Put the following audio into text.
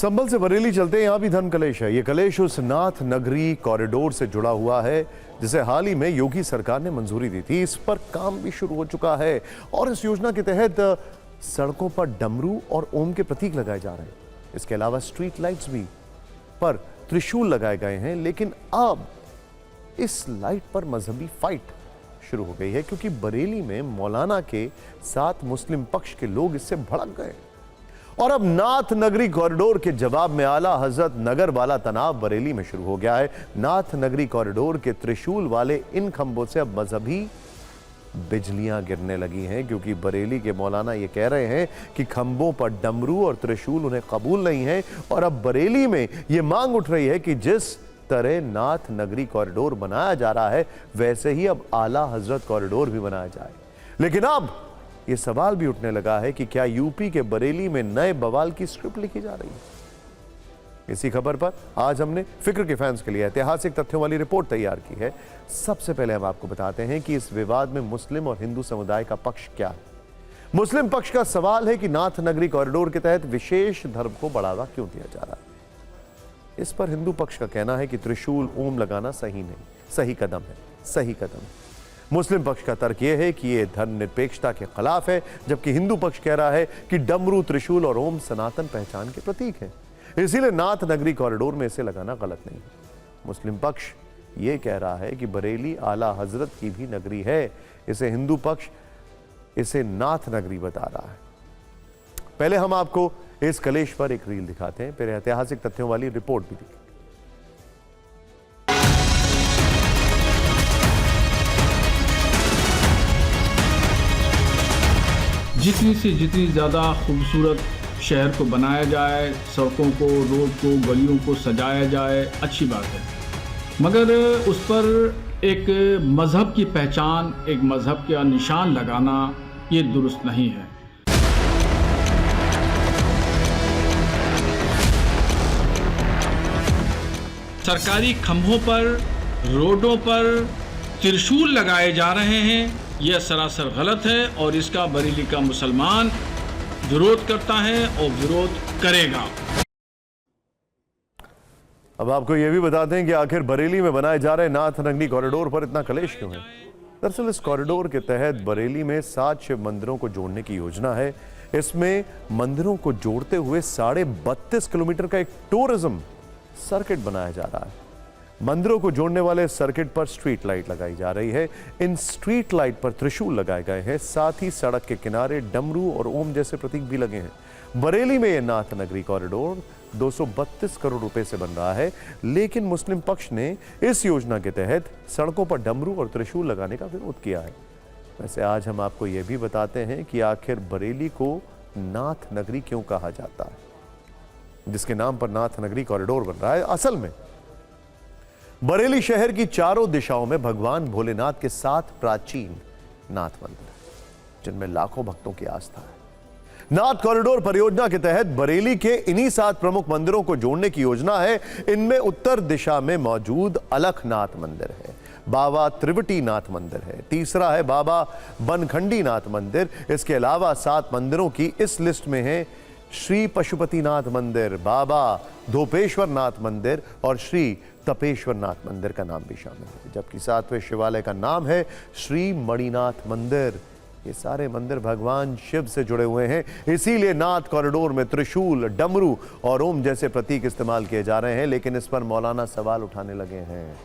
संभल से बरेली चलते हैं, यहाँ भी धर्म कलेश है। ये कलेश उस नाथ नगरी कॉरिडोर से जुड़ा हुआ है जिसे हाल ही में योगी सरकार ने मंजूरी दी थी। इस पर काम भी शुरू हो चुका है और इस योजना के तहत सड़कों पर डमरू और ओम के प्रतीक लगाए जा रहे हैं। इसके अलावा स्ट्रीट लाइट्स भी पर त्रिशूल लगाए गए हैं। लेकिन अब इस लाइट पर मजहबी फाइट शुरू हो गई है क्योंकि बरेली में मौलाना के साथ मुस्लिम पक्ष के लोग इससे भड़क गए और अब नाथ नगरी कॉरिडोर के जवाब में आला हजरत नगर वाला तनाव बरेली में शुरू हो गया है। नाथ नगरी कॉरिडोर के त्रिशूल वाले इन खंभों से अब मजहबी बिजलियां गिरने लगी हैं क्योंकि बरेली के मौलाना ये कह रहे हैं कि खंभों पर डमरू और त्रिशूल उन्हें कबूल नहीं है। और अब बरेली में ये मांग उठ रही है कि जिस तरह नाथ नगरी कॉरिडोर बनाया जा रहा है वैसे ही अब आला हजरत कॉरिडोर भी बनाया जाए। लेकिन अब यह सवाल भी उठने लगा है कि क्या यूपी के बरेली में नए बवाल की स्क्रिप्ट लिखी जा रही है। इसी खबर पर आज हमने फिक्र के फैंस के लिए ऐतिहासिक तथ्यों वाली रिपोर्ट तैयार की है। सबसे पहले हम आपको बताते हैं कि इस विवाद में मुस्लिम और हिंदू समुदाय का पक्ष क्या है। मुस्लिम पक्ष का सवाल है कि नाथ नगरी कॉरिडोर के तहत विशेष धर्म को बढ़ावा क्यों दिया जा रहा है। इस पर हिंदू पक्ष का कहना है कि त्रिशूल ओम लगाना सही नहीं, सही कदम है, सही कदम है। मुस्लिम पक्ष का तर्क यह है कि यह धर्मनिरपेक्षता के खिलाफ है, जबकि हिंदू पक्ष कह रहा है कि डमरू, त्रिशूल और ओम सनातन पहचान के प्रतीक हैं, इसीलिए नाथ नगरी कॉरिडोर में इसे लगाना गलत नहीं है। मुस्लिम पक्ष यह कह रहा है कि बरेली आला हजरत की भी नगरी है, इसे हिंदू पक्ष इसे नाथ नगरी बता रहा है। पहले हम आपको इस कलेश पर एक रील दिखाते हैं, फिर ऐतिहासिक तथ्यों वाली रिपोर्ट भी दिखाते हैं। जितनी से जितनी ज़्यादा खूबसूरत शहर को बनाया जाए, सड़कों को, रोड को, गलियों को सजाया जाए, अच्छी बात है, मगर उस पर एक मज़हब की पहचान, एक मज़हब का निशान लगाना ये दुरुस्त नहीं है। सरकारी खंभों पर, रोडों पर त्रिशूल लगाए जा रहे हैं, यह सरासर गलत है और इसका बरेली का मुसलमान विरोध करता है और विरोध करेगा। अब आपको यह भी बताते हैं कि आखिर बरेली में बनाए जा रहे नाथ नगरी कॉरिडोर पर इतना कलेश क्यों है। दरअसल इस कॉरिडोर के तहत बरेली में 7 शिव मंदिरों को जोड़ने की योजना है। इसमें मंदिरों को जोड़ते हुए 32.5 किलोमीटर का एक टूरिज्म सर्किट बनाया जा रहा है। मंदिरों को जोड़ने वाले सर्किट पर स्ट्रीट लाइट लगाई जा रही है। इन स्ट्रीट लाइट पर त्रिशूल लगाए गए हैं, साथ ही सड़क के किनारे डमरू और ओम जैसे प्रतीक भी लगे हैं। बरेली में यह नाथ नगरी कॉरिडोर 232 करोड़ रुपए से बन रहा है, लेकिन मुस्लिम पक्ष ने इस योजना के तहत सड़कों पर डमरू और त्रिशूल लगाने का विरोध किया है। वैसे आज हम आपको यह भी बताते हैं कि आखिर बरेली को नाथ नगरी क्यों कहा जाता है, जिसके नाम पर नाथ नगरी कॉरिडोर बन रहा है। असल में बरेली शहर की चारों दिशाओं में भगवान भोलेनाथ के 7 प्राचीन नाथ मंदिर हैं, जिनमें लाखों भक्तों की आस्था है। नाथ कॉरिडोर परियोजना के तहत बरेली के इन्हीं 7 प्रमुख मंदिरों को जोड़ने की योजना है। इनमें उत्तर दिशा में मौजूद अलखनाथ मंदिर है, बाबा त्रिवटी नाथ मंदिर है, तीसरा है बाबा बनखंडी नाथ मंदिर। इसके अलावा 7 मंदिरों की इस लिस्ट में है श्री पशुपतिनाथ मंदिर, बाबा धोपेश्वर नाथ मंदिर और श्री तपेश्वर नाथ मंदिर का नाम भी शामिल है, जबकि 7वें शिवालय का नाम है श्री मणिनाथ मंदिर। ये सारे मंदिर भगवान शिव से जुड़े हुए हैं, इसीलिए नाथ कॉरिडोर में त्रिशूल, डमरू और ओम जैसे प्रतीक इस्तेमाल किए जा रहे हैं। लेकिन इस पर मौलाना सवाल उठाने लगे हैं।